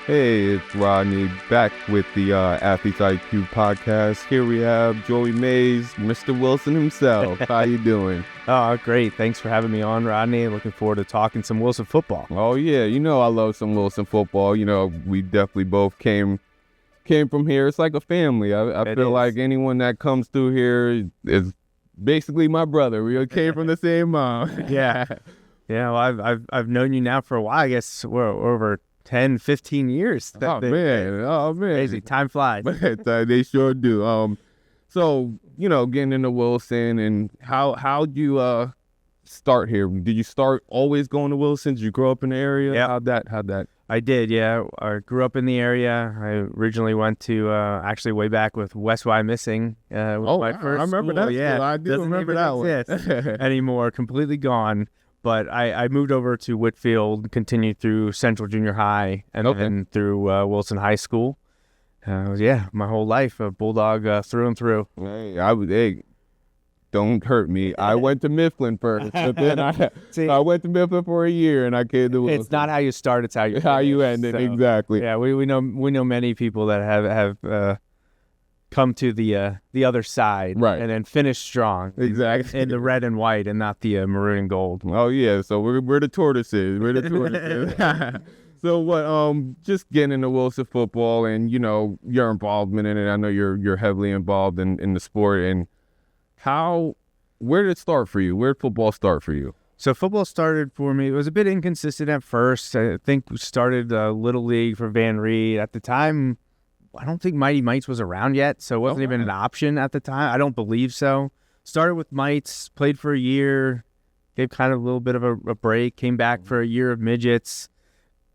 Hey, it's Rodney back with the Athletes IQ podcast. Here we have Joey Mays, Mr. Wilson himself. How you doing? Oh, great. Thanks for having me on, Rodney. Looking forward to talking some Wilson football. Oh, yeah. You know I love some Wilson football. You know, we definitely both came from here. It's like a family. I feel like anyone that comes through here is basically my brother. We came from the same mom. Yeah. Yeah, well, I've known you now for a while. I guess we're over 10, 15 years. Oh, man. Crazy. Time flies. They sure do. So, you know, getting into Wilson, and how'd you start here? Did you start always going to Wilson? Did you grow up in the area? Yeah. How'd that? I did, yeah. I grew up in the area. I originally went to, actually way back with West Wyomissing. My first I remember school. that. Yeah, School. I do doesn't remember even that exist one. anymore. Completely gone. But I moved over to Whitfield, continued through Central Junior High, and then through Wilson High School. My whole life a Bulldog through and through. Hey, don't hurt me. I went to Mifflin first, but then I went to Mifflin for a year, and I came to Wilson. It's not how you start; it's how you end it. Exactly. Yeah, we know many people that have come to the other side, right, and then finish strong, exactly, in the red and white, and not the maroon and gold. Oh yeah, so we're the tortoises. We're the tortoises. So what? Just getting into Wilson football, and you know your involvement in it. I know you're heavily involved in the sport. And where did it start for you? Where did football start for you? So football started for me. It was a bit inconsistent at first. I think we started Little League for Van Reed at the time. I don't think Mighty Mites was around yet, so it wasn't even an option at the time. I don't believe so. Started with Mites, played for a year, gave kind of a little bit of a break, came back for a year of midgets.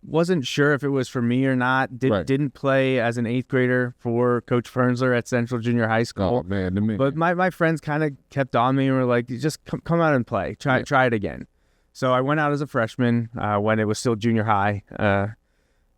Wasn't sure if it was for me or not. Didn't play as an 8th grader for Coach Fernsler at Central Junior High School. Oh, man, to me. But my friends kind of kept on me and were like, just come out and play. Try it again. So I went out as a freshman when it was still junior high.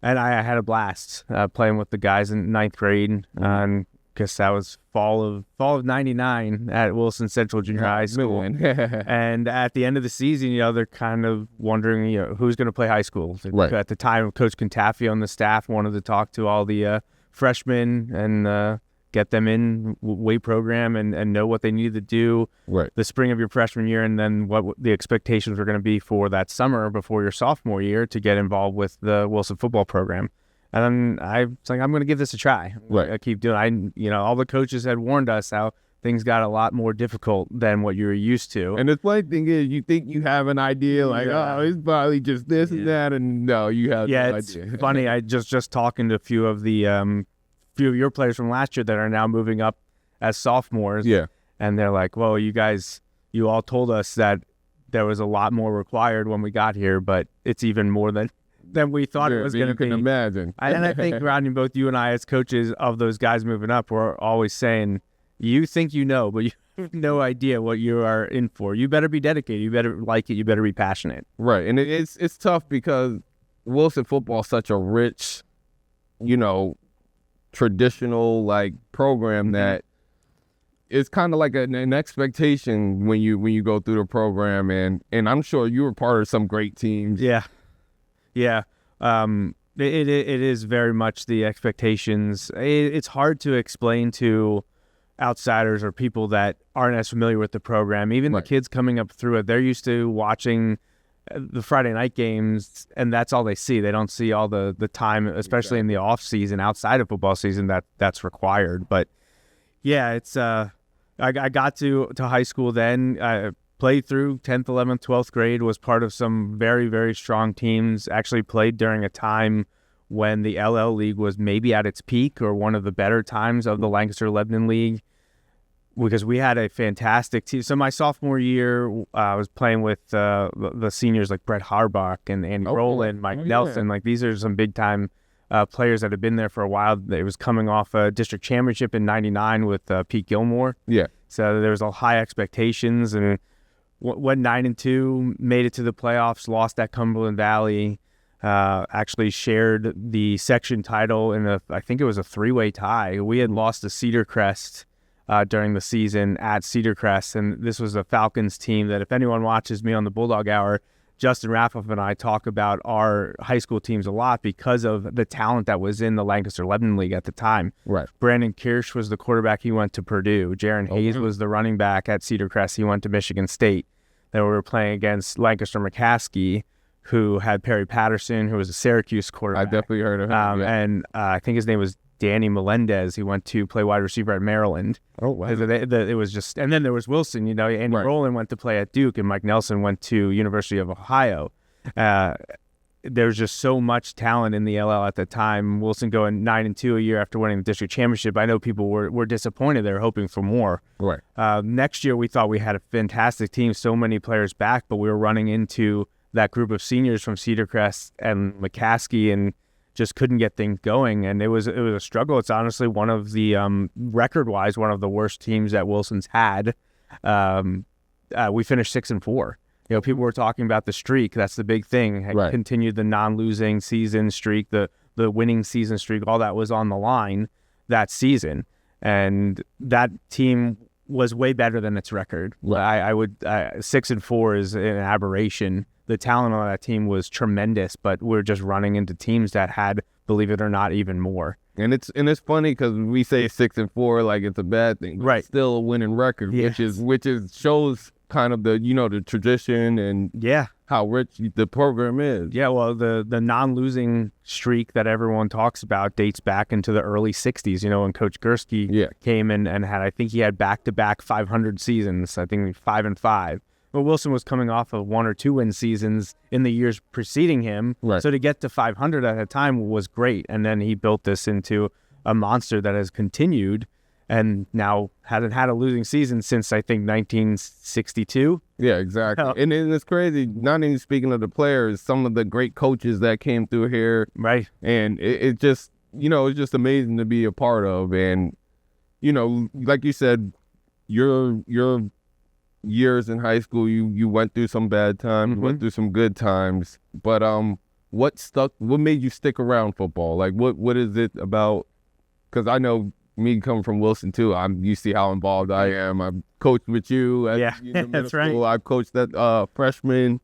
And I had a blast playing with the guys in 9th grade, because that was fall of '99 at Wilson Central Junior High School. And at the end of the season, you know, they're kind of wondering, you know, who's going to play high school. Right. At the time, Coach Contafio on the staff wanted to talk to all the freshmen and get them in weight program and know what they needed to do the spring of your freshman year, and then what the expectations were going to be for that summer before your sophomore year to get involved with the Wilson football program. And then I was like, I'm going to give this a try. I keep doing. All the coaches had warned us how things got a lot more difficult than what you were used to. And the funny thing is, you think you have an idea, like, it's probably just this and that, and no, you have no idea. It's funny. I just talking to a few of your players from last year that are now moving up as sophomores. Yeah. And they're like, well, you all told us that there was a lot more required when we got here, but it's even more than we thought it was going to be. You can imagine. And I think, Rodney, both you and I as coaches of those guys moving up, we're always saying, you think you know, but you have no idea what you are in for. You better be dedicated. You better like it. You better be passionate. Right. And it's tough because Wilson football is such a rich, traditional program that it's kind of like an expectation when you go through the program, and I'm sure you were part of some great teams. Yeah it is very much the expectations. It's hard to explain to outsiders or people that aren't as familiar with the program. Even the kids coming up through it, they're used to watching the Friday night games, and that's all they see. They don't see all the time, especially in the off season, outside of football season, that's required. But yeah, it's I got to high school then. I played through 10th, 11th, 12th grade, was part of some very, very strong teams. Actually played during a time when the LL League was maybe at its peak, or one of the better times of the Lancaster-Lebanon League, because we had a fantastic team. So my sophomore year, I was playing with the seniors like Brett Harbach and Andy Rowland, Mike Nelson. Like, these are some big-time players that had been there for a while. It was coming off a district championship in '99 with Pete Gilmore. Yeah. So there was all high expectations, and went 9-2, made it to the playoffs, lost at Cumberland Valley. Actually shared the section title in I think it was a 3-way tie. We had lost to Cedar Crest during the season at Cedar Crest, and this was a Falcons team that, if anyone watches me on the Bulldog Hour, Justin Raffoff and I talk about our high school teams a lot because of the talent that was in the Lancaster Lebanon League at the time. Right. Brandon Kirsch was the quarterback. He went to Purdue. Jaron Hayes was the running back at Cedar Crest. He went to Michigan State. Then we were playing against Lancaster McCaskey, who had Perry Patterson, who was a Syracuse quarterback. I definitely heard of him. And I think his name was Danny Melendez. He went to play wide receiver at Maryland. Oh, wow. It was just, and then there was Wilson, Andy Rowland went to play at Duke, and Mike Nelson went to University of Ohio. There's just so much talent in the LL at the time. Wilson going 9-2 a year after winning the district championship. I know people were disappointed. They were hoping for more. Right. Next year, we thought we had a fantastic team, so many players back, but we were running into that group of seniors from Cedar Crest and McCaskey, and just couldn't get things going, and it was a struggle. It's honestly one of the record-wise one of the worst teams that Wilson's had. We finished 6-4. People were talking about the streak. That's the big thing. Right. Continued the non-losing season streak, the winning season streak. All that was on the line that season, and that team was way better than its record. Right. I would 6-4 is an aberration. The talent on that team was tremendous, but we're just running into teams that had, believe it or not, even more. And it's funny because we say 6-4 like it's a bad thing, but right? It's still a winning record, yes. which is shows kind of the the tradition and how rich the program is. Yeah, well, the non-losing streak that everyone talks about dates back into the early '60s. When Coach Gursky came in and had, I think he had back-to-back 500 seasons. I think 5-5. But Wilson was coming off of 1 or 2 win seasons in the years preceding him. Right. So to get to 500 at the time was great. And then he built this into a monster that has continued and now hasn't had a losing season since, I think, 1962. Yeah, exactly. And it's crazy, not even speaking of the players, some of the great coaches that came through here. Right. And it just, it's just amazing to be a part of. And, like you said, your years in high school, you went through some bad times, went through some good times, but what made you stick around football? Like what is it about? Because I know me coming from Wilson too, you see how involved I am. I've coached with you at that's right. school. I've coached that freshman,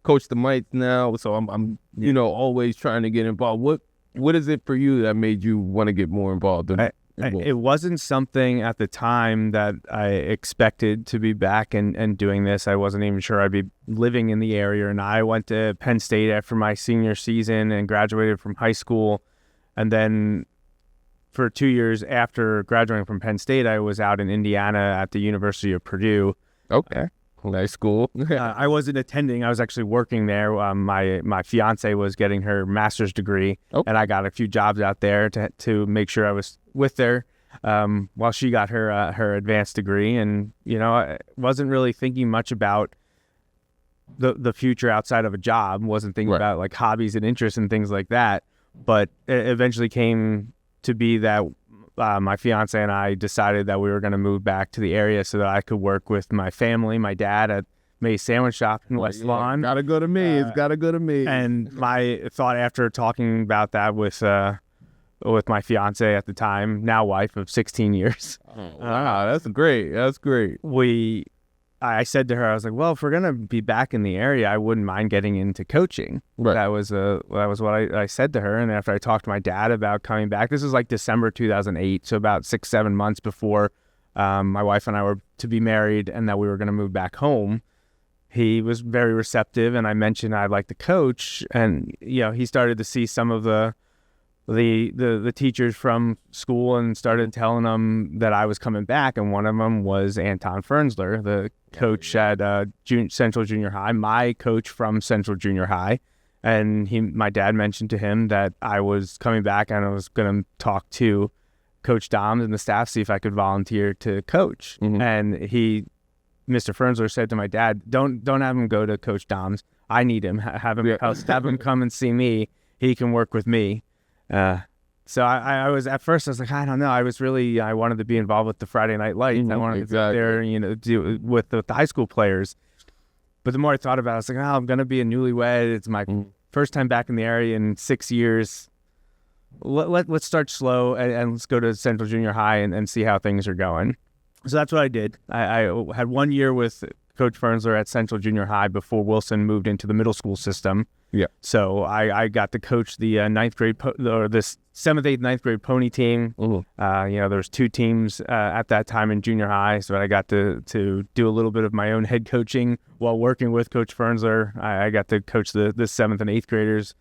coached the Mites now, so I'm always trying to get involved. What is it for you that made you want to get more involved? It wasn't something at the time that I expected to be back and doing this. I wasn't even sure I'd be living in the area. And I went to Penn State after my senior season and graduated from high school. And then for 2 years after graduating from Penn State, I was out in Indiana at the University of Purdue. Okay. Nice school. I wasn't attending. I was actually working there. My fiance was getting her master's degree, and I got a few jobs out there to make sure I was with her while she got her advanced degree. And I wasn't really thinking much about the future outside of a job. Wasn't thinking about like hobbies and interests and things like that. But it eventually came to be that my fiance and I decided that we were going to move back to the area so that I could work with my family, my dad at May's Sandwich Shop in West Lawn. Gotta go to me. It's gotta go to me. And my thought after talking about that with my fiance at the time, now wife of 16 years. Oh, wow, that's great. That's great. I said to her, I was like, well, if we're going to be back in the area, I wouldn't mind getting into coaching. Right. That was what I said to her. And after I talked to my dad about coming back, this was like December 2008, so about 6-7 months before my wife and I were to be married and that we were going to move back home. He was very receptive, and I mentioned I'd like to coach. And, he started to see some of the teachers from school and started telling them that I was coming back, and one of them was Anton Fernsler, the coach at Central Junior High, my coach from Central Junior High. And my dad mentioned to him that I was coming back and I was going to talk to Coach Doms and the staff, see if I could volunteer to coach. Mm-hmm. And Mr. Fernsler said to my dad, don't have him go to Coach Doms. I need him. Have him come and see me. He can work with me. So I was, at first I was like, I don't know. I wanted to be involved with the Friday Night Lights. I wanted to be there, do with the high school players. But the more I thought about it, I was like, I'm going to be a newlywed. It's my first time back in the area in 6 years. Let's start slow and let's go to Central Junior High and see how things are going. So that's what I did. I had 1 year with Coach Fernsler at Central Junior High before Wilson moved into the middle school system. Yeah. So I got to coach the ninth grade or this 7th, 8th, 9th grade pony team. There's 2 teams at that time in junior high, so I got to do a little bit of my own head coaching while working with Coach Fernsler. I got to coach the 7th and 8th graders,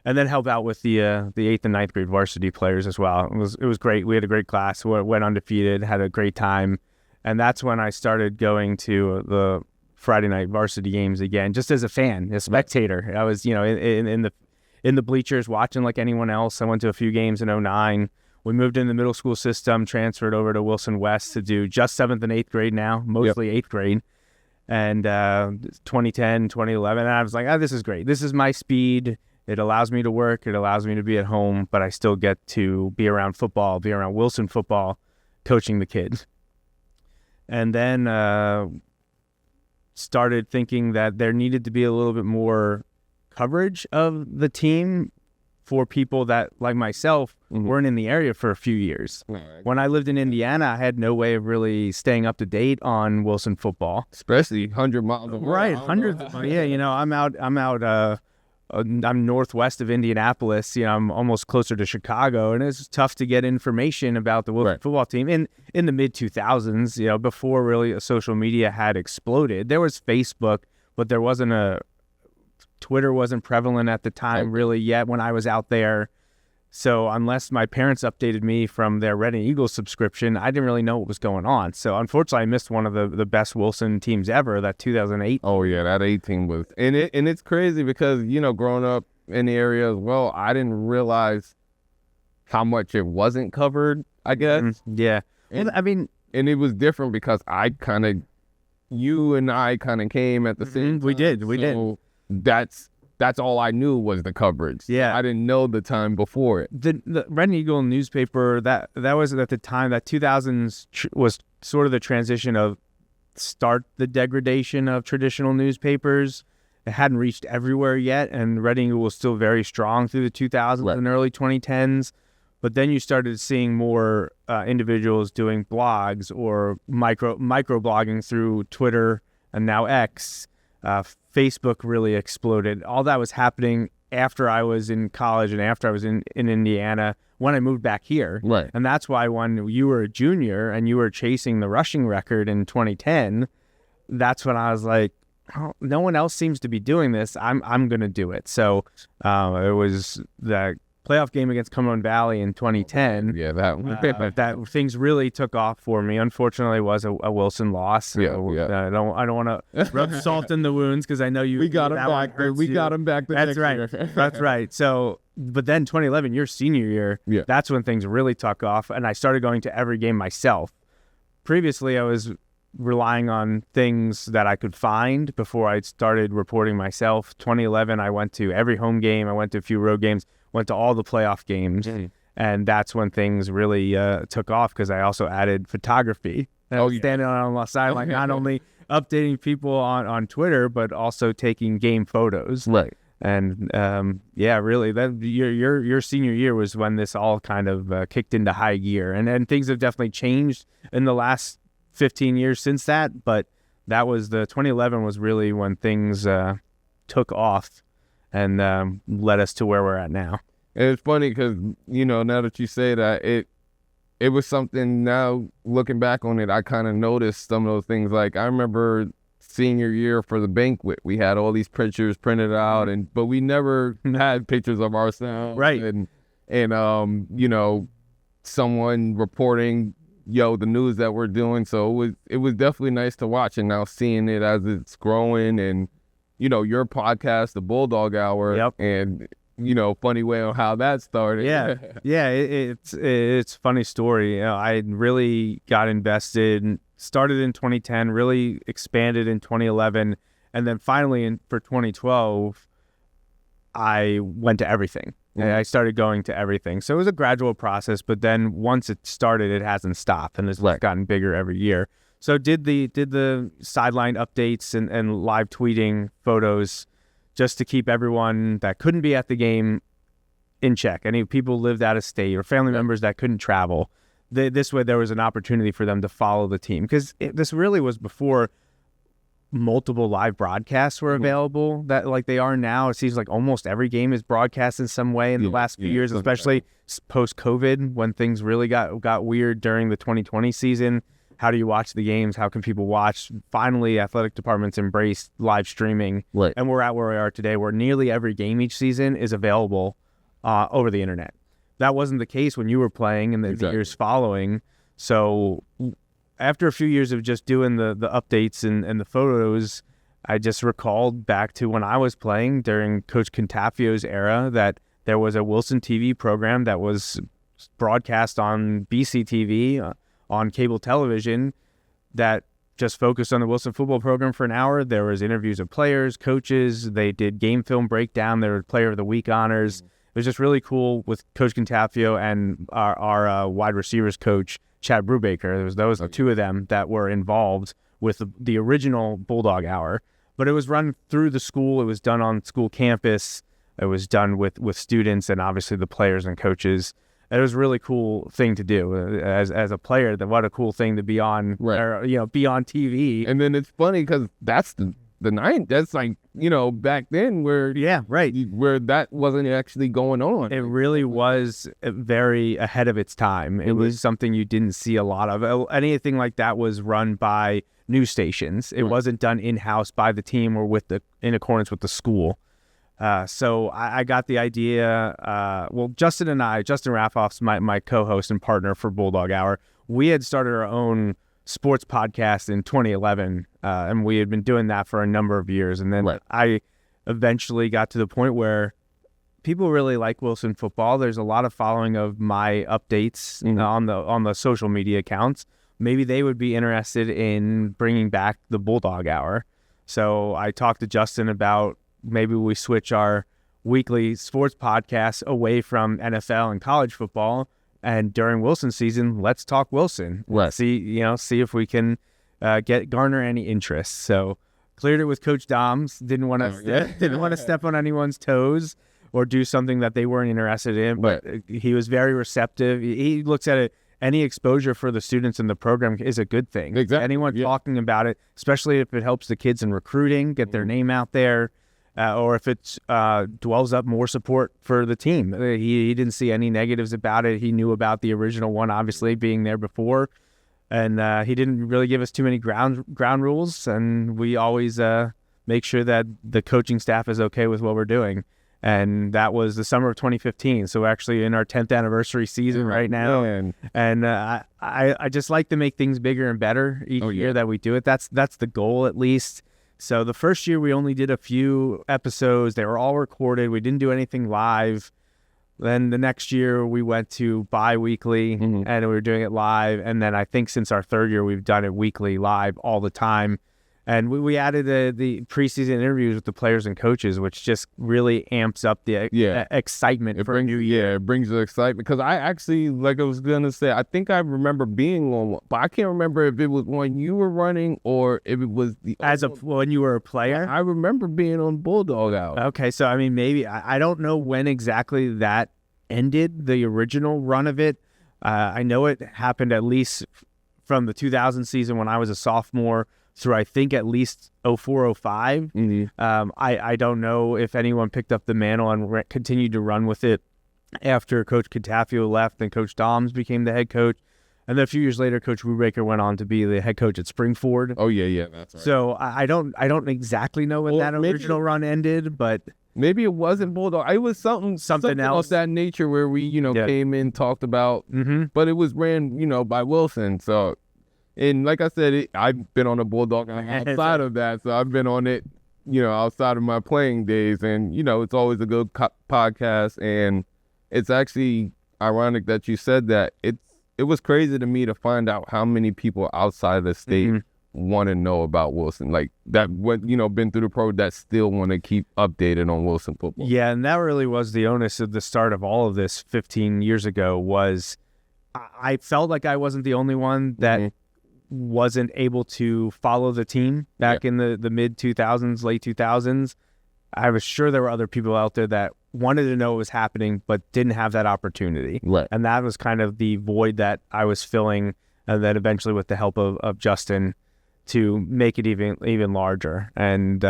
and then help out with the 8th and 9th grade varsity players as well. It was great. We had a great class. We went undefeated, had a great time, and that's when I started going to the Friday night varsity games again, just as a fan, a spectator. I was, in the bleachers watching like anyone else. I went to a few games in 2009. We moved in the middle school system, transferred over to Wilson West to do just 7th and 8th grade now, mostly 8th grade. And 2010, 2011, and I was like, this is great. This is my speed. It allows me to work. It allows me to be at home, but I still get to be around football, be around Wilson football, coaching the kids. And then started thinking that there needed to be a little bit more coverage of the team for people that, like myself, weren't in the area for a few years. When I lived in Indiana, I had no way of really staying up to date on Wilson football. Especially 100 miles away. Right, hundreds. I'm northwest of Indianapolis. I'm almost closer to Chicago, and it's tough to get information about the Wilson football team in the mid 2000s. Before really social media had exploded. There was Facebook, but there wasn't Twitter wasn't prevalent at the time really yet when I was out there. So unless my parents updated me from their Red and Eagles subscription, I didn't really know what was going on. So unfortunately, I missed one of the best Wilson teams ever, that 2008. Oh yeah, that 8 team was, and it's crazy because growing up in the area as well, I didn't realize how much it wasn't covered. I guess. Yeah, and it was different because you and I came at the same time. We did. That's all I knew was the coverage. Yeah. I didn't know the time before it. The Red and Eagle newspaper, that was at the time, that 2000s was sort of the transition of start the degradation of traditional newspapers. It hadn't reached everywhere yet, and Red and Eagle was still very strong through the 2000s and early 2010s. But then you started seeing more individuals doing blogs or micro blogging through Twitter and now X. Facebook really exploded. All that was happening after I was in college and after I was in Indiana when I moved back here. Right. And that's why when you were a junior and you were chasing the rushing record in 2010, that's when I was like, oh, no one else seems to be doing this. I'm going to do it. So it was the playoff game against Cumberland Valley in 2010. Yeah, that things really took off for me. Unfortunately, it was a Wilson loss. Yeah. I don't want to rub salt in the wounds because I know you. We got him back. We got him back. That's right. That's right. So, but then 2011, your senior year, that's when things really took off, and I started going to every game myself. Previously, I was relying on things that I could find before I started reporting myself. 2011, I went to every home game. I went to a few road games. Went to all the playoff games, and that's when things really took off because I also added photography. Standing on the sideline, not only updating people on Twitter, but also taking game photos. Right. And really, that your senior year was when this all kind of kicked into high gear, and things have definitely changed in the last 15 years since that. But that was 2011 was really when things took off and led us to where we're at now. And it's funny because, now that you say that, it was something, now looking back on it, I kind of noticed some of those things. Like, I remember senior year for the banquet, we had all these pictures printed out, but we never had pictures of ourselves. Right. And someone reporting, the news that we're doing. So it was definitely nice to watch. And now seeing it as it's growing and, your podcast, the Bulldog Hour, and, funny way on how that started. Yeah. It's a funny story. I really got invested, started in 2010, really expanded in 2011. And then finally for 2012, I went to everything. I started going to everything. So it was a gradual process, but then once it started, it hasn't stopped, and it's gotten bigger every year. So did the sideline updates and live tweeting photos just to keep everyone that couldn't be at the game in check. Any people lived out of state or family members that couldn't travel. This way there was an opportunity for them to follow the team, because this really was before multiple live broadcasts were available that like they are now. It seems like almost every game is broadcast in some way in the last few years, especially post-COVID when things really got weird during the 2020 season. How do you watch the games? How can people watch? Finally, athletic departments embraced live streaming. Right. And we're at where we are today where nearly every game each season is available over the internet. That wasn't the case when you were playing in the years following. So after a few years of just doing the updates and the photos, I just recalled back to when I was playing during Coach Contafio's era that there was a Wilson TV program that was broadcast on BCTV, on cable television, that just focused on the Wilson football program for an hour. There was interviews of players, coaches. They did game film breakdown. There were Player of the Week honors. It was just really cool with Coach Contafio and our wide receivers coach, Chad Brubaker. Those two of them that were involved with the original Bulldog Hour. But it was run through the school. It was done on school campus. It was done with students and obviously the players and coaches. It was a really cool thing to do as a player. What a cool thing to be on, or, be on TV. And then it's funny because that's the night. That's like, back then where where that wasn't actually going on. It really was very ahead of its time. It was something you didn't see a lot of. Anything like that was run by news stations. It wasn't done in-house by the team or in accordance with the school. So I got the idea. Justin Raffoff's my co-host and partner for Bulldog Hour. We had started our own sports podcast in 2011, and we had been doing that for a number of years. And then I eventually got to the point where people really like Wilson football. There's a lot of following of my updates on the social media accounts. Maybe they would be interested in bringing back the Bulldog Hour. So I talked to Justin about maybe we switch our weekly sports podcast away from NFL and college football, and during Wilson season, let's talk Wilson. Right. See if we can garner any interest. So cleared it with Coach Doms. Didn't want to step on anyone's toes or do something that they weren't interested in. But he was very receptive. He looks at it. Any exposure for the students in the program is a good thing. Exactly. Anyone talking about it, especially if it helps the kids in recruiting, get their name out there. Or if it dwells up more support for the team. He didn't see any negatives about it. He knew about the original one, obviously, being there before. And he didn't really give us too many ground rules. And we always make sure that the coaching staff is okay with what we're doing. And that was the summer of 2015. So we're actually in our 10th anniversary season right now. And I just like to make things bigger and better each year that we do it. That's the goal, at least. So the first year we only did a few episodes. They were all recorded. We didn't do anything live. Then the next year we went to bi-weekly and we were doing it live. And then I think since our third year, we've done it weekly live all the time. And we added the preseason interviews with the players and coaches, which just really amps up the excitement for a new year. Yeah, it brings the excitement. Because I actually, like I was going to say, I think I remember being on one, but I can't remember if it was one you were running or if it was when you were a player. I remember being on Bulldog Hour. Okay, so I mean, maybe I don't know when exactly that ended, the original run of it. I know it happened at least from the 2000 season when I was a sophomore through I think at least 04-05. I don't know if anyone picked up the mantle and continued to run with it after Coach Contafio left and Coach Doms became the head coach. And then a few years later, Coach Brubaker went on to be the head coach at Springford. Oh yeah, that's right. So I don't exactly know when that original run ended, but maybe it wasn't Bulldog. It was something else of that nature where we came in, talked about, but it was ran by Wilson. So. And like I said, I've been on a Bulldog outside of that. So I've been on it, outside of my playing days. And, it's always a good podcast. And it's actually ironic that you said that. It was crazy to me to find out how many people outside the state want to know about Wilson. Like that, been through the pro that still want to keep updated on Wilson football. Yeah, and that really was the onus of the start of all of this 15 years ago was I felt like I wasn't the only one that wasn't able to follow the team back in the mid 2000s, late 2000s. I was sure there were other people out there that wanted to know what was happening, but didn't have that opportunity. Right. And that was kind of the void that I was filling. And then eventually with the help of Justin to make it even larger. And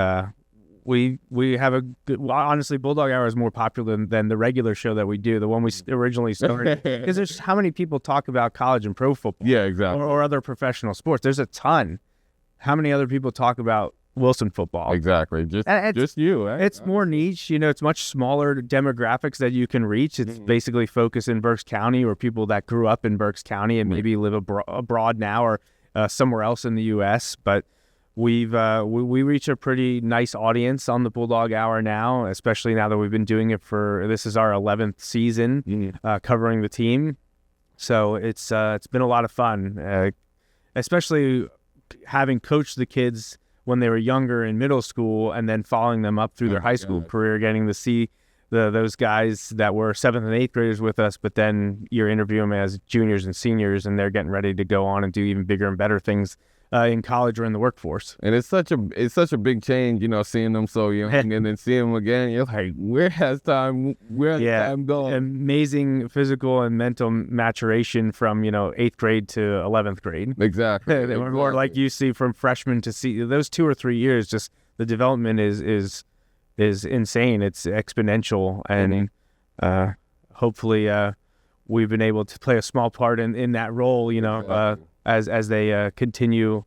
we have a good, well, honestly, Bulldog Hour is more popular than the regular show that we do, the one we originally started, because there's how many people talk about college and pro football, Yeah, exactly. or other professional sports. There's a ton. How many other people talk about Wilson football? Exactly. Just you. Right? It's more niche. It's much smaller demographics that you can reach. It's basically focused in Berks County, or people that grew up in Berks County and maybe live abroad now, or somewhere else in the U.S. But we reach a pretty nice audience on the Bulldog Hour now, especially now that we've been doing it this is our 11th season covering the team. So it's been a lot of fun, especially having coached the kids when they were younger in middle school, and then following them up through their high school career, getting to see those guys that were 7th and 8th graders with us, but then you're interviewing them as juniors and seniors, and they're getting ready to go on and do even bigger and better things in college or in the workforce. And it's such a big change, seeing them so young and then seeing them again. You're like, where has time gone? Amazing physical and mental maturation from 8th grade to 11th grade. Exactly. They were more like you see from freshman to see those 2 or 3 years. Just the development is insane. It's exponential, and hopefully we've been able to play a small part in that role. As they continue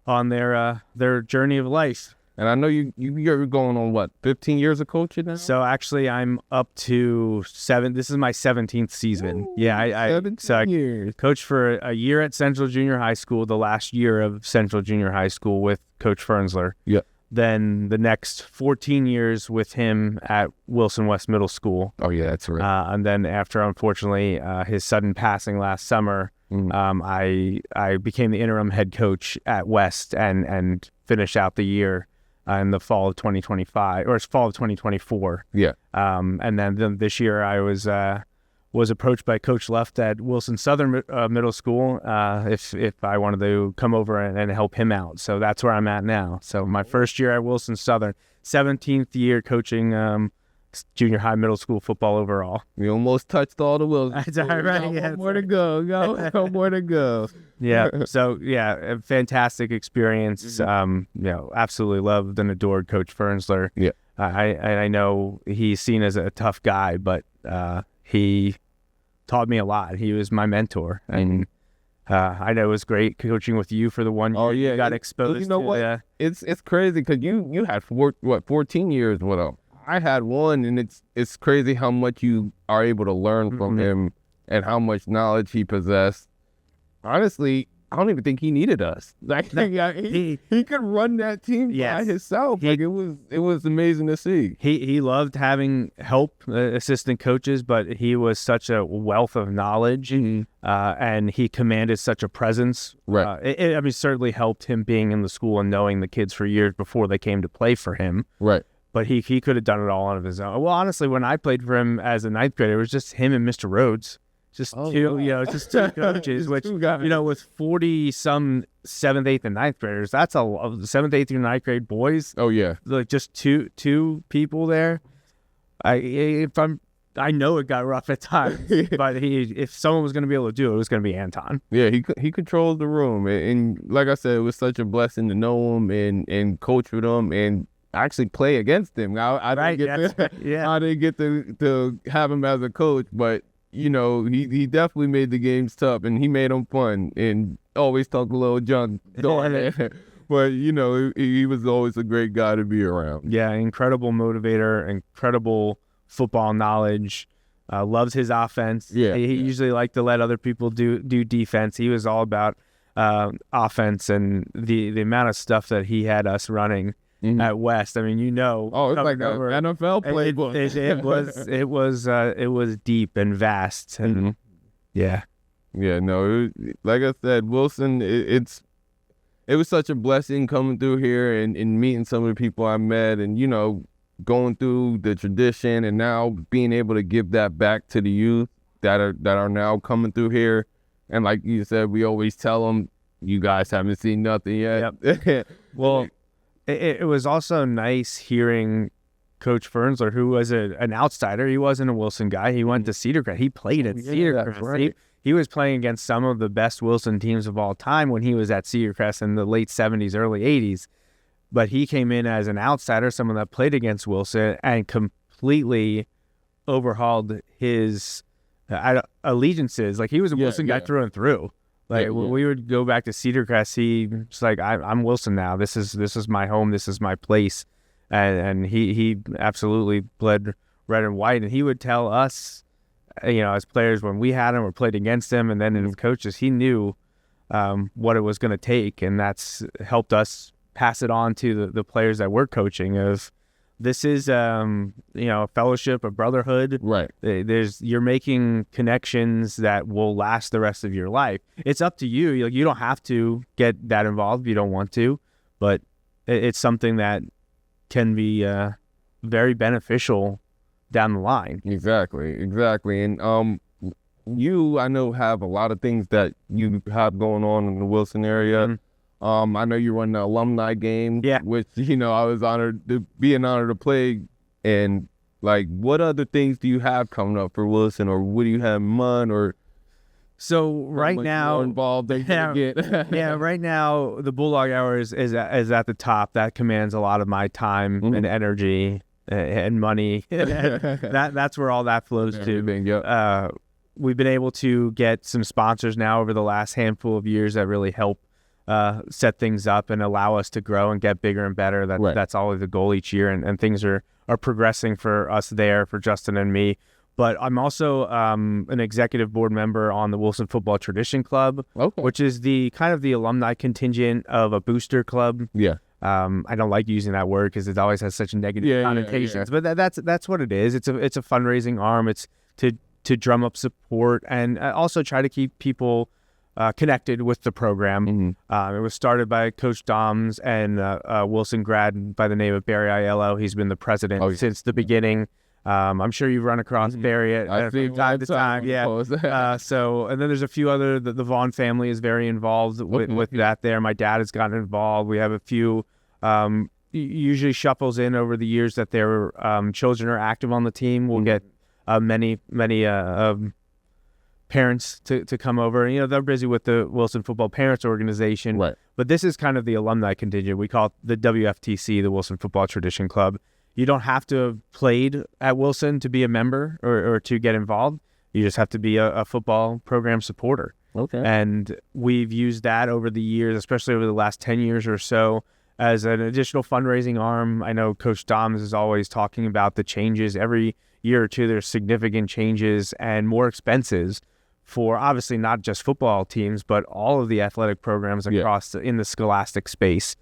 on their journey of life. And I know you're going on 15 years of coaching now? So actually, I'm up to 7. This is my 17th season. Ooh, yeah, I years. Coached for a year at Central Junior High School, the last year of Central Junior High School with Coach Fernsler. Yeah. Then the next 14 years with him at Wilson West Middle School. Oh yeah, that's right. And then after, unfortunately, his sudden passing last summer, I became the interim head coach at West and finished out the year in the fall of 2025, or it's fall of 2024. Yeah. And then this year I was approached by Coach Left at Wilson Southern Middle School if I wanted to come over and help him out. So that's where I'm at now. So my first year at Wilson Southern, 17th year coaching junior high, middle school football overall. We almost touched all the wheels. That's all right. One more to go. One more to go. Yeah. So yeah, a fantastic experience. Absolutely loved and adored Coach Fernsler. Yeah. I know he's seen as a tough guy, but he taught me a lot. He was my mentor, and I know it was great coaching with you for the 1 year. Oh yeah, you got exposed. You know to what? It's crazy because you had 14 years with him. I had one, and it's crazy how much you are able to learn from him and how much knowledge he possessed. Honestly, I don't even think he needed us. Like he could run that team by himself. It was amazing to see. He loved having help, assistant coaches, but he was such a wealth of knowledge, and he commanded such a presence. Right. It certainly helped him being in the school and knowing the kids for years before they came to play for him. Right. But he could have done it all on his own. Well, honestly, when I played for him as a 9th grader, it was just him and Mr. Rhodes. Just just two coaches, which, with 40-some 7th, 8th, and 9th graders, that's 7th, 8th, and 9th grade boys. Oh, yeah. Like, just two people there. I know it got rough at times, but if someone was going to be able to do it, it was going to be Anton. Yeah, he controlled the room. And like I said, it was such a blessing to know him and coach with him and actually play against him. I didn't get to have him as a coach, but he definitely made the games tough, and he made them fun, and always talked a little junk. But he was always a great guy to be around. Yeah, incredible motivator, incredible football knowledge. Loves his offense. Yeah, he usually liked to let other people do defense. He was all about offense, and the amount of stuff that he had us running at West. I mean, it's like an NFL playbook. It was deep and vast, and like I said, Wilson. It was such a blessing coming through here and meeting some of the people I met, and going through the tradition, and now being able to give that back to the youth that are now coming through here. And like you said, we always tell them, you guys haven't seen nothing yet. Yep. Well. It was also nice hearing Coach Fernsler, who was an outsider. He wasn't a Wilson guy. He went to Cedar Crest. He played at Cedar Crest. Right. he was playing against some of the best Wilson teams of all time when he was at Cedar Crest in the late 70s, early 80s. But he came in as an outsider, someone that played against Wilson, and completely overhauled his allegiances. Like, he was a Wilson guy through and through. Like, when we would go back to Cedar Crest, he's like, I'm Wilson now. This is my home. This is my place. And he absolutely bled red and white. And he would tell us, as players, when we had him or played against him, and then as coaches, he knew what it was going to take. And that's helped us pass it on to the players that we're coaching of, this is, a fellowship, a brotherhood. Right. You're making connections that will last the rest of your life. It's up to you. You don't have to get that involved if you don't want to, but it's something that can be very beneficial down the line. Exactly. And you, I know, have a lot of things that you have going on in the Wilson area. Mm-hmm. I know you run the alumni game, which, I was honored to play. And, like, what other things do you have coming up for Wilson, or what do you have in mind, or so right now involved they get? Right now the Bulldog Hour is at the top. That commands a lot of my time and energy and money. That's where all that flows to. We've been able to get some sponsors now over the last handful of years that really help set things up and allow us to grow and get bigger and better. That's always the goal each year, and things are progressing for us there, for Justin and me. But I'm also an executive board member on the Wilson Football Tradition Club, which is the kind of the alumni contingent of a booster club. Yeah. I don't like using that word because it always has such negative connotations, but that's what it is. It's a fundraising arm. It's to drum up support and also try to keep people connected with the program. Mm-hmm. It was started by Coach Doms and Wilson grad by the name of Barry Aiello. He's been the president since the beginning. I'm sure you've run across Barry from time to time. Yeah. So, and then there's a few other, the Vaughn family is very involved with that there. My dad has gotten involved. We have a few, usually shuffles in over the years that their children are active on the team. We'll get many parents to come over. They're busy with the Wilson Football Parents Organization. Right. But this is kind of the alumni contingent. We call it the WFTC, the Wilson Football Tradition Club. You don't have to have played at Wilson to be a member or to get involved. You just have to be a football program supporter. Okay. And we've used that over the years, especially over the last 10 years or so, as an additional fundraising arm. I know Coach Doms is always talking about the changes. Every year or two, there's significant changes and more expenses for obviously not just football teams, but all of the athletic programs across in the scholastic space.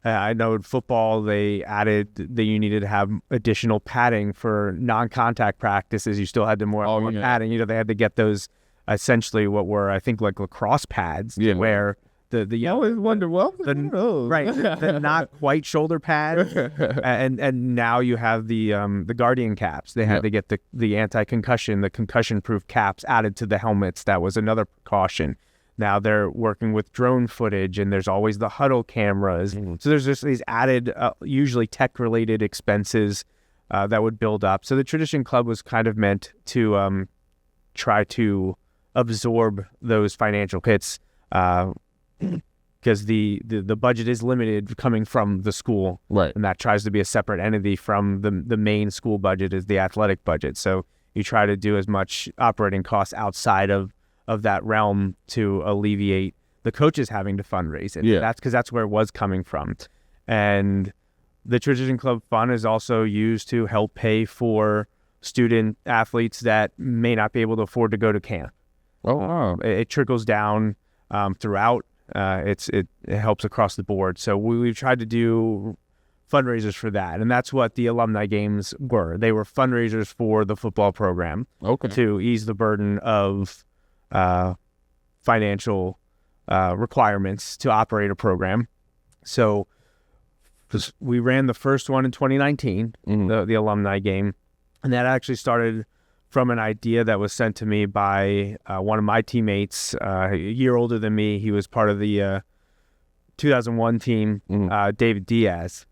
I know in football, they added that you needed to have additional padding for non-contact practices. You still had to more padding. They had to get those essentially what were, I think, like lacrosse pads where the I always wonder, the not quite shoulder pads, and now you have the Guardian caps. They had to get the anti-concussion, the concussion-proof caps added to the helmets. That was another precaution. Now they're working with drone footage, and there's always the huddle cameras. Mm-hmm. So there's just these added, usually tech-related expenses that would build up. So the Tradition Club was kind of meant to try to absorb those financial hits. Because the budget is limited coming from the school, right? And that tries to be a separate entity from the main school budget is the athletic budget. So you try to do as much operating costs outside of that realm to alleviate the coaches having to fundraise it. Yeah. That's because that's where it was coming from. And the Tradition Club fund is also used to help pay for student athletes that may not be able to afford to go to camp. Oh, wow. It trickles down throughout. It helps across the board. So we've tried to do fundraisers for that, and that's what the alumni games were. They were fundraisers for the football program to ease the burden of financial requirements to operate a program. So we ran the first one in 2019, the alumni game, and that actually started from an idea that was sent to me by one of my teammates, a year older than me. He was part of the 2001 team, David Diaz.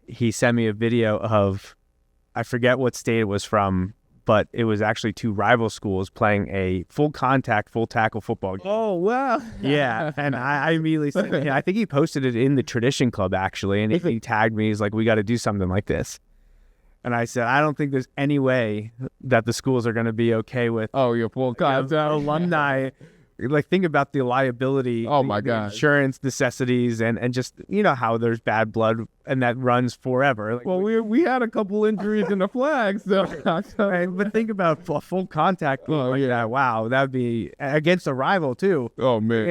He sent me a video of, I forget what state it was from, but it was actually two rival schools playing a full contact, full tackle football game. Oh, wow. Yeah, and I immediately said, I think he posted it in the Tradition Club, actually, and he tagged me. He's like, we got to do something like this. And I said, I don't think there's any way that the schools are going to be okay with your full contact. Alumni. Like, think about the liability, Oh, my the God. insurance necessities, and just, how there's bad blood, and that runs forever. Like, Well, we had a couple injuries in the flag, so. right, but think about a full contact that. Wow, that would be against a rival, too. Oh, man.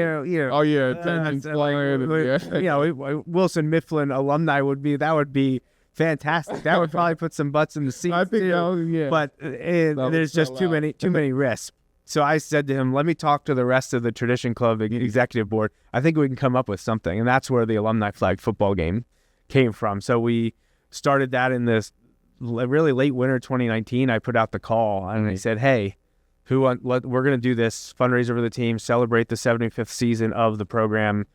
Oh, yeah, attention's flying. Wilson Mifflin alumni would be fantastic. That would probably put some butts in the seats. I think too. But there's just too many risks. So I said to him, let me talk to the rest of the Tradition Club executive board. I think we can come up with something. And that's where the alumni flag football game came from. So we started that in this really late winter 2019. I put out the call and I said, hey, we're going to do this fundraiser for the team, celebrate the 75th season of the program,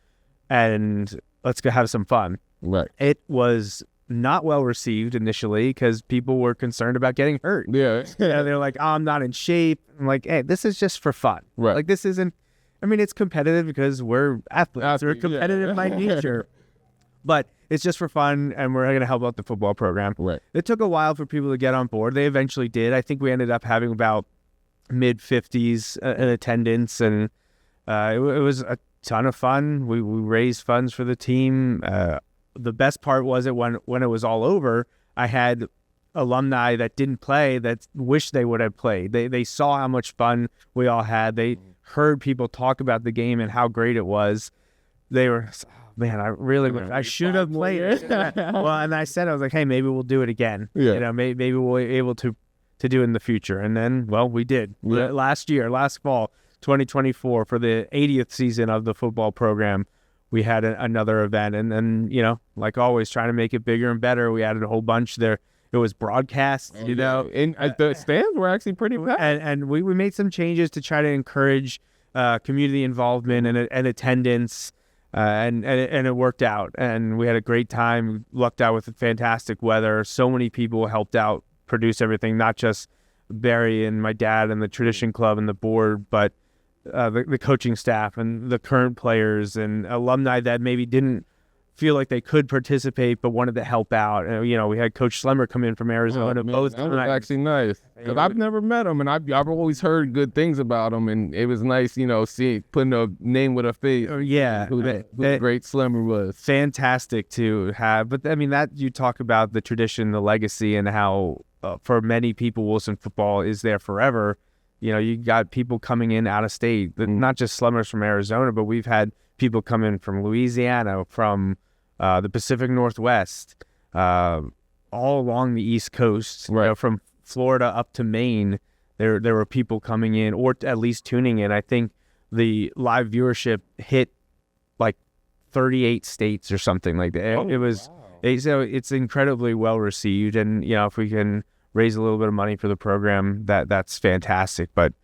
and let's go have some fun. Right. It was not well received initially because people were concerned about getting hurt. Yeah. They're like, oh, I'm not in shape. I'm like, hey, this is just for fun. Right. Like, this isn't, it's competitive because we're athletes. We're competitive by nature. But it's just for fun, and we're going to help out the football program. Right. It took a while for people to get on board. They eventually did. I think we ended up having about mid-50s in attendance, and it was a ton of fun. We raised funds for the team. The best part was when it was all over, I had alumni that didn't play that wished they would have played. They saw how much fun we all had. They heard people talk about the game and how great it was. They were, man, I should have played it. Well, and I said, I was like, hey, maybe we'll do it again. Yeah. Maybe we'll be able to do it in the future. And then, well, we did. Yeah. Last fall, 2024, for the 80th season of the football program, we had another event, and then, like always, trying to make it bigger and better. We added a whole bunch there. It was broadcast, and the stands were actually pretty packed. And we made some changes to try to encourage community involvement and attendance, and it worked out. And we had a great time. Lucked out with fantastic weather. So many people helped out produce everything, not just Barry and my dad and the Tradition Club and the board, but the coaching staff and the current players and alumni that maybe didn't feel like they could participate but wanted to help out. And, we had Coach Slemmer come in from Arizona. That was actually nice. Because I've never met him, and I've always heard good things about him, and it was nice, putting a name with a face. Yeah. Who the great Slemmer was. Fantastic to have. But, that you talk about the tradition, the legacy, and how for many people, Wilson football is there forever. You got people coming in out of state, not just Slummers from Arizona, but we've had people come in from Louisiana, from the Pacific Northwest, all along the East Coast, right. From Florida up to Maine. There were people coming in, or at least tuning in. I think the live viewership hit like 38 states or something like that. It was so it's incredibly well received, and if we can raise a little bit of money for the program, that's fantastic. But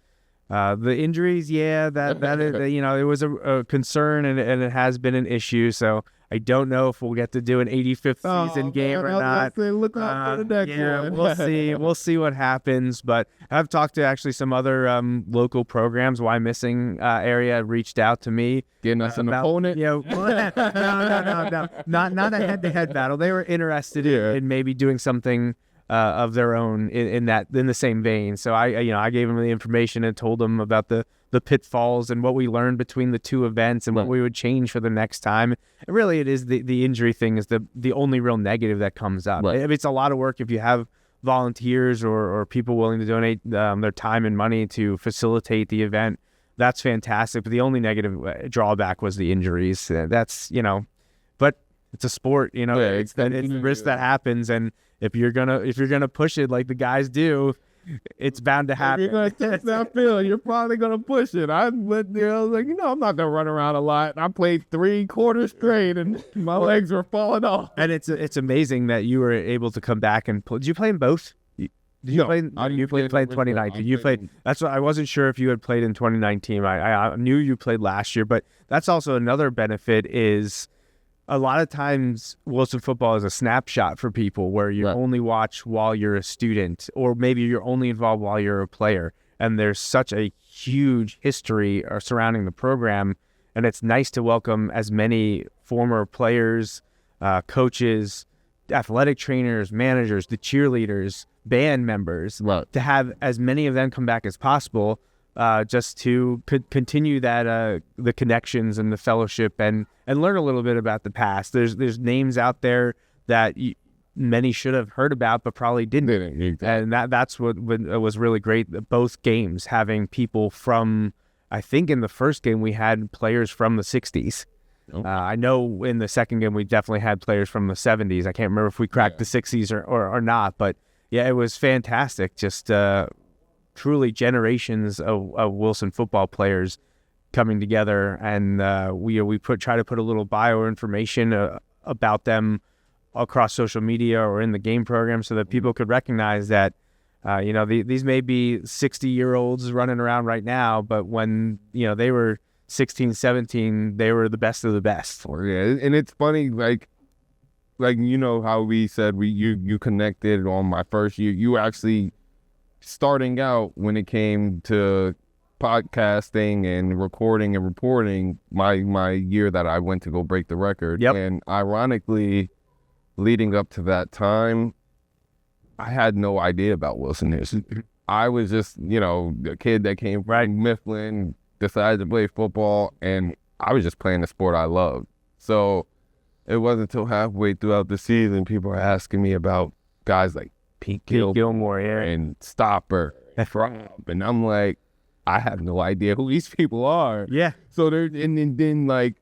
the injuries, that is, it was a concern, and it has been an issue. So I don't know if we'll get to do an 85th season game or not. Look out for the next one. We'll see. We'll see what happens. But I've talked to actually some other local programs. Why Missing area reached out to me, getting us an opponent. No, not a head-to-head battle. They were interested in maybe doing something of their own in the same vein. So I gave them the information and told them about the pitfalls and what we learned between the two events and what we would change for the next time. And really, it is the injury thing is the only real negative that comes up. Right. It's a lot of work if you have volunteers or people willing to donate their time and money to facilitate the event. That's fantastic. But the only negative drawback was the injuries. That's but it's a sport. It's the risk that happens, and if you're gonna push it like the guys do, it's bound to happen. If you're gonna test that field, you're probably gonna push it. I was like, I'm not gonna run around a lot. I played 3 quarters straight, and my legs were falling off. And it's amazing that you were able to come back and play. Did you play in both? You played in 2019. You played. That's what I wasn't sure if you had played in 2019. I knew you played last year, but that's also another benefit is a lot of times Wilson football is a snapshot for people where you only watch while you're a student, or maybe you're only involved while you're a player. And there's such a huge history surrounding the program. And it's nice to welcome as many former players, coaches, athletic trainers, managers, the cheerleaders, band members, to have as many of them come back as possible, just to continue that the connections and the fellowship and learn a little bit about the past. There's names out there that many should have heard about but probably didn't. Exactly. And that's what was really great. Both games having people from, I think in the first game we had players from the 60s. I know in the second game we definitely had players from the 70s. I can't remember if we cracked the 60s or not, but yeah, it was fantastic. Just truly generations of Wilson football players coming together, and we try to put a little bio information about them across social media or in the game program so that people could recognize that these may be 60-year-olds running around right now, but when they were 16, 17, they were the best of the best. Yeah, and it's funny, like how we said you connected on my first year. You actually starting out when it came to podcasting and recording and reporting my year that I went to go break the record. And ironically, leading up to that time, I had no idea about Wilson history. I was just, a kid that came from Mifflin, decided to play football, and I was just playing the sport I loved. So it wasn't until halfway throughout the season people were asking me about guys like Pete Gilmore and Stopper and Rob, and I'm like, I have no idea who these people are. Yeah. So then like,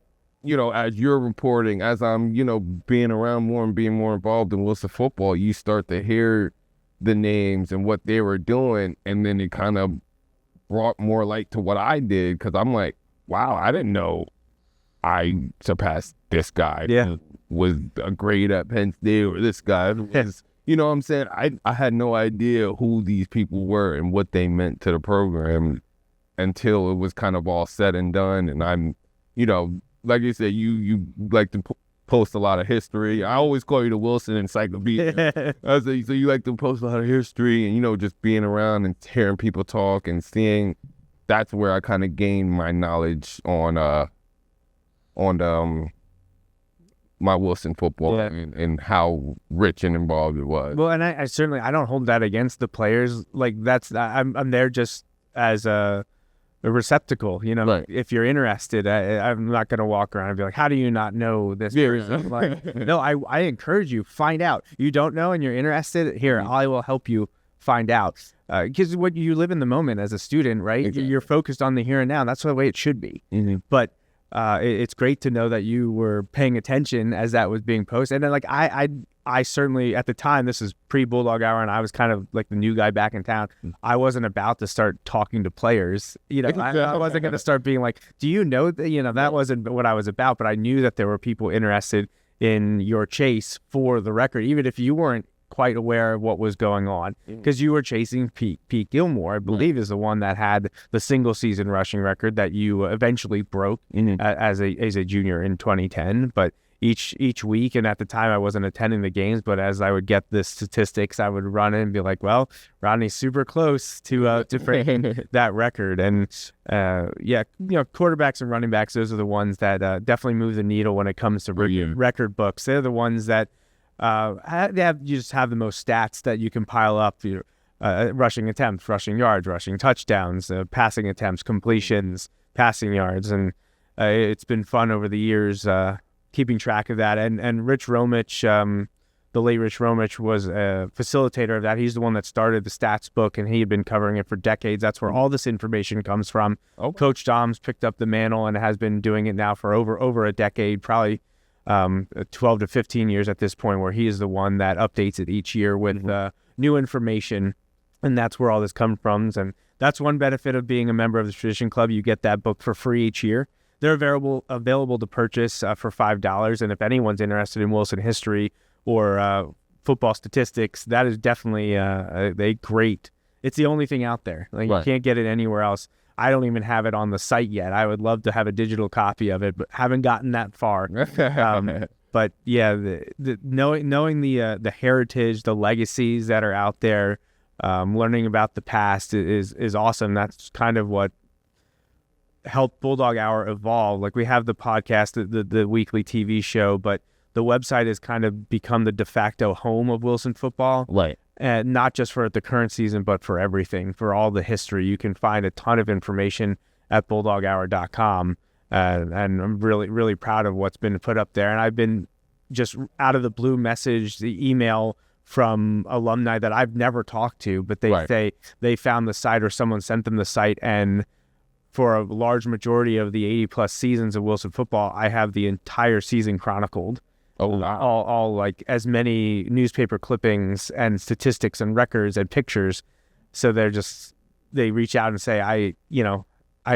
as you're reporting, as I'm, being around more and being more involved in Wilson football, you start to hear the names and what they were doing, and then it kind of brought more light to what I did, because I'm like, wow, I didn't know I surpassed this guy who was a grade at Penn State, or this guy who was, you know what I'm saying? I had no idea who these people were and what they meant to the program until it was kind of all said and done. And I'm, like you said, you like to post a lot of history. I always call you the Wilson Encyclopedia. I say, so you like to post a lot of history and, just being around and hearing people talk and seeing. That's where I kind of gained my knowledge on my Wilson football and how rich and involved it was. Well, and I certainly, I don't hold that against the players. Like I'm there just as a receptacle, If you're interested, I'm not going to walk around and be like, how do you not know this person? Like, no, I encourage you, find out. You don't know and you're interested, here, I will help you find out. Because what you live in the moment as a student, right? Exactly. You're focused on the here and now. That's the way it should be. Mm-hmm. But it's great to know that you were paying attention as that was being posted. And then, like, I certainly, at the time, this is pre-Bulldog Hour, and I was kind of like the new guy back in town. I wasn't about to start talking to players. I wasn't going to start being like, do you know that, that wasn't what I was about. But I knew that there were people interested in your chase for the record, even if you weren't quite aware of what was going on, because you were chasing Pete Gilmore, I believe, is the one that had the single season rushing record that you eventually broke as a junior in 2010. But each week, and at the time I wasn't attending the games, but as I would get the statistics, I would run in and be like, well, Rodney's super close to breaking that record. And quarterbacks and running backs, those are the ones that definitely move the needle when it comes to record books. They're the ones that you just have the most stats that you can pile up. Rushing attempts, rushing yards, rushing touchdowns, passing attempts, completions, passing yards, and it's been fun over the years keeping track of that. And Rich Romich, the late Rich Romich, was a facilitator of that. He's the one that started the stats book, and he had been covering it for decades. That's where all this information comes from. Okay. Coach Dom's picked up the mantle and has been doing it now for over a decade, probably 12 to 15 years at this point, where he is the one that updates it each year with new information, and that's where all this comes from. And that's one benefit of being a member of the Tradition Club. You get that book for free each year. They're available to purchase for $5, and if anyone's interested in Wilson history or football statistics, that is definitely a great. It's the only thing out there. Like, you can't get it anywhere else. I don't even have it on the site yet. I would love to have a digital copy of it, but haven't gotten that far. But yeah, knowing the heritage, the legacies that are out there, learning about the past is awesome. That's kind of what helped Bulldog Hour evolve. Like, we have the podcast, the weekly TV show, but the website has kind of become the de facto home of Wilson football. Right. And not just for the current season, but for everything, for all the history. You can find a ton of information at bulldoghour.com. And I'm really, really proud of what's been put up there. And I've been just out of the blue messaged the email from alumni that I've never talked to, but they say they found the site or someone sent them the site. And for a large majority of the 80 plus seasons of Wilson football, I have the entire season chronicled. Oh, wow. All like as many newspaper clippings and statistics and records and pictures. So they reach out and say, I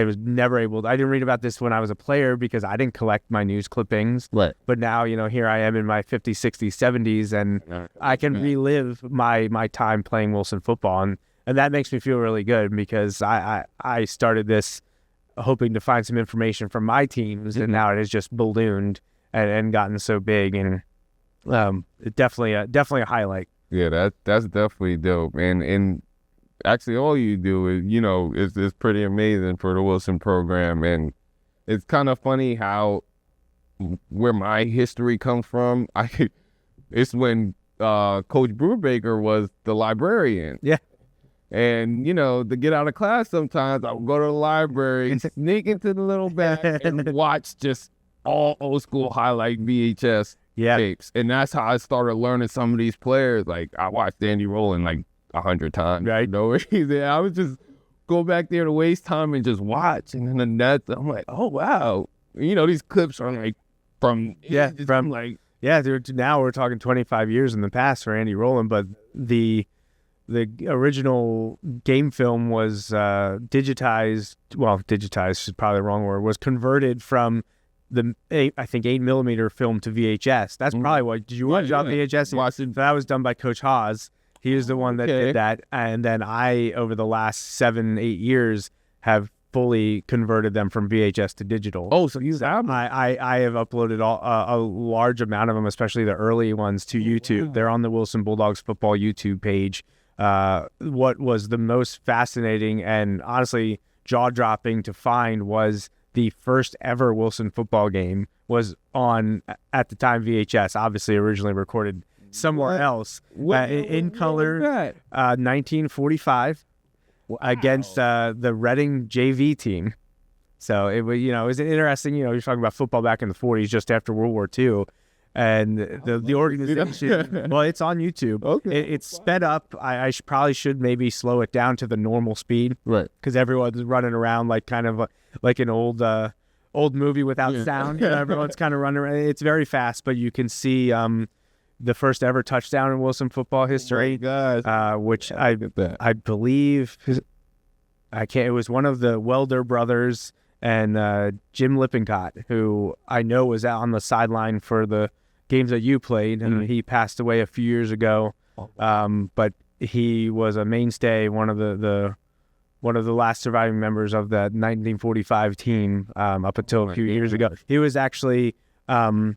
was never I didn't read about this when I was a player because I didn't collect my news clippings. Right. But now, here I am in my 50s, 60s, 70s, and I can relive my time playing Wilson football. And that makes me feel really good because I started this hoping to find some information from my teams, and now it has just ballooned and gotten so big, and definitely a highlight. Yeah, that's definitely dope. And actually, all you do is pretty amazing for the Wilson program. And it's kind of funny how where my history comes from. It's when Coach Brubaker was the librarian. Yeah. And, to get out of class sometimes, I would go to the library, sneak into the little back, and watch just all old school highlight VHS tapes. And that's how I started learning some of these players. Like, I watched Andy Rowland like 100 times. Right. No reason. I would just go back there to waste time and just watch. And then the Nets, I'm like, oh, wow. These clips are like now we're talking 25 years in the past for Andy Rowland, but the original game film was digitized is probably the wrong word, was converted from the 8mm film to VHS. That's probably what, did you watch on VHS? Watching. So that was done by Coach Haas. He was the one that did that. And then I, over the last 7-8 years, have fully converted them from VHS to digital. Oh, so you have? I have uploaded a large amount of them, especially the early ones, to YouTube. They're on the Wilson Bulldogs football YouTube page. What was the most fascinating and honestly jaw-dropping to find was the first ever Wilson football game was on, at the time, VHS, obviously originally recorded somewhere else, in color, 1945, against the Reading JV team. So it was interesting, you're talking about football back in the 40s, just after World War II. And the organization, well, it's on YouTube. Okay. It's sped up. I probably should maybe slow it down to the normal speed. Right. Because everyone's running around like kind of like an old movie without sound. Everyone's kind of running around. It's very fast, but you can see the first ever touchdown in Wilson football history, which I believe it was one of the Welder brothers and Jim Lippincott, who I know was out on the sideline for the games that you played, and he passed away a few years ago. But he was a mainstay, one of the last surviving members of that 1945 team up until a few years ago. He was actually one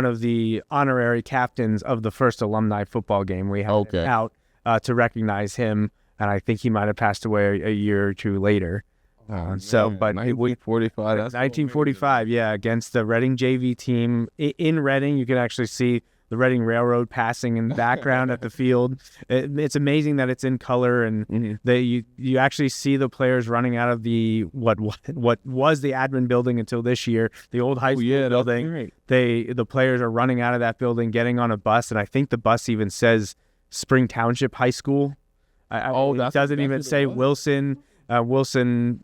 of the honorary captains of the first alumni football game. We had out to recognize him, and I think he might have passed away a year or two later. But 1945, against the Reading JV team in Reading. You can actually see the Reading Railroad passing in the background at the field. It's amazing that it's in color, and you actually see the players running out of the what was the admin building until this year, the old high school building. Right. The players are running out of that building, getting on a bus, and I think the bus even says Spring Township High School. It doesn't even say Wilson. Wilson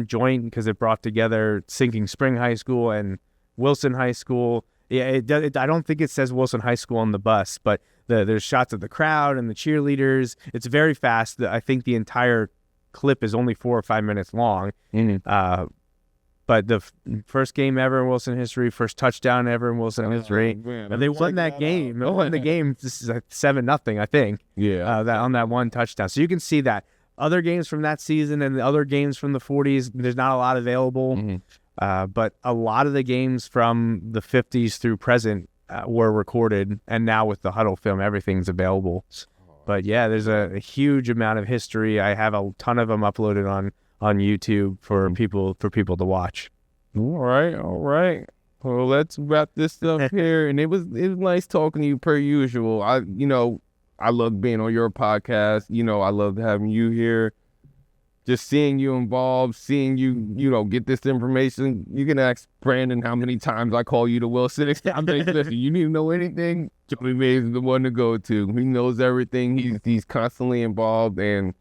Joint, because it brought together Sinking Spring High School and Wilson High School. Yeah, I don't think it says Wilson High School on the bus, but there's shots of the crowd and the cheerleaders. It's very fast. I think the entire clip is only 4 or 5 minutes long. But the first game ever in Wilson history, first touchdown ever in Wilson history, and they won that game. They won the game. This is 7-0, I think. Yeah. On that one touchdown. So you can see that. other games from that season and the other games from the 40s, there's not a lot available. But a lot of the games from the 50s through present were recorded, and now with the Huddle film, everything's available. But yeah, there's a huge amount of history. I have a ton of them uploaded on YouTube for people to watch. All right. Well, let's wrap this up here. And it was nice talking to you per usual. I love being on your podcast. I love having you here. Just seeing you involved, seeing you, get this information. You can ask Brandon how many times I call you to Wilson. I'm like, listen, you need to know anything? Joey Mays is the one to go to. He knows everything. He's constantly involved. And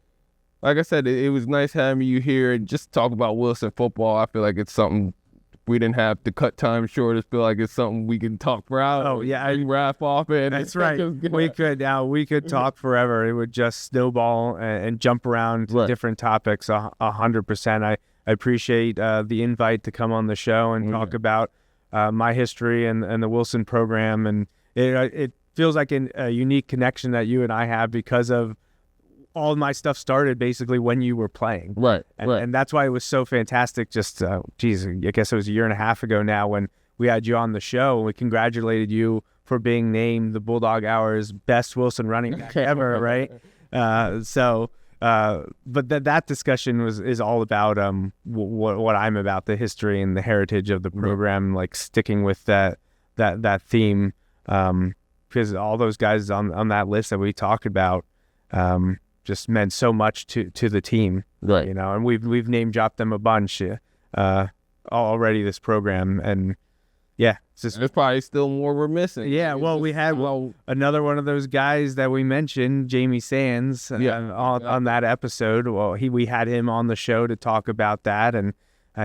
like I said, it was nice having you here and just talk about Wilson football. I feel like it's something we didn't have to cut time short. I feel like it's something we can talk for hours. Oh yeah, wrap off it. That's right. We could talk forever. It would just snowball and jump around to different topics. 100%. I appreciate the invite to come on the show and talk about my history and the Wilson program. And it feels like a unique connection that you and I have because of all of my stuff started basically when you were playing. Right. And that's why it was so fantastic. Just, I guess it was a year and a half ago now when we had you on the show and we congratulated you for being named the Bulldog Hour's best Wilson running back ever, right? But that discussion is all about what I'm about, the history and the heritage of the program, like sticking with that theme, because all those guys on that list that we talked about, just meant so much to the team, right? And we've name dropped them a bunch already this program, and yeah, there's probably still more we're missing. Yeah, well, we had another one of those guys that we mentioned, Jamie Sands, on that episode. Well, we had him on the show to talk about that, and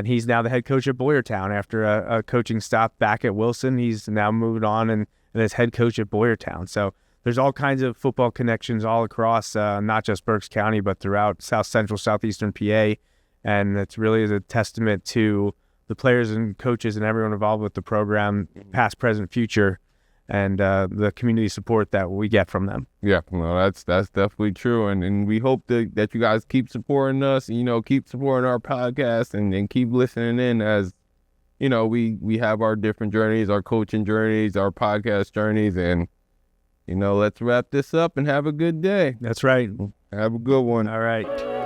he's now the head coach at Boyertown after a coaching stop back at Wilson. He's now moved on and is head coach at Boyertown. So there's all kinds of football connections all across, not just Berks County, but throughout South Central, Southeastern PA. And it's really a testament to the players and coaches and everyone involved with the program, past, present, future, and the community support that we get from them. Yeah, well, that's definitely true. And we hope that you guys keep supporting us, and, keep supporting our podcast and keep listening in as, we have our different journeys, our coaching journeys, our podcast journeys, and let's wrap this up and have a good day. That's right. Have a good one. All right.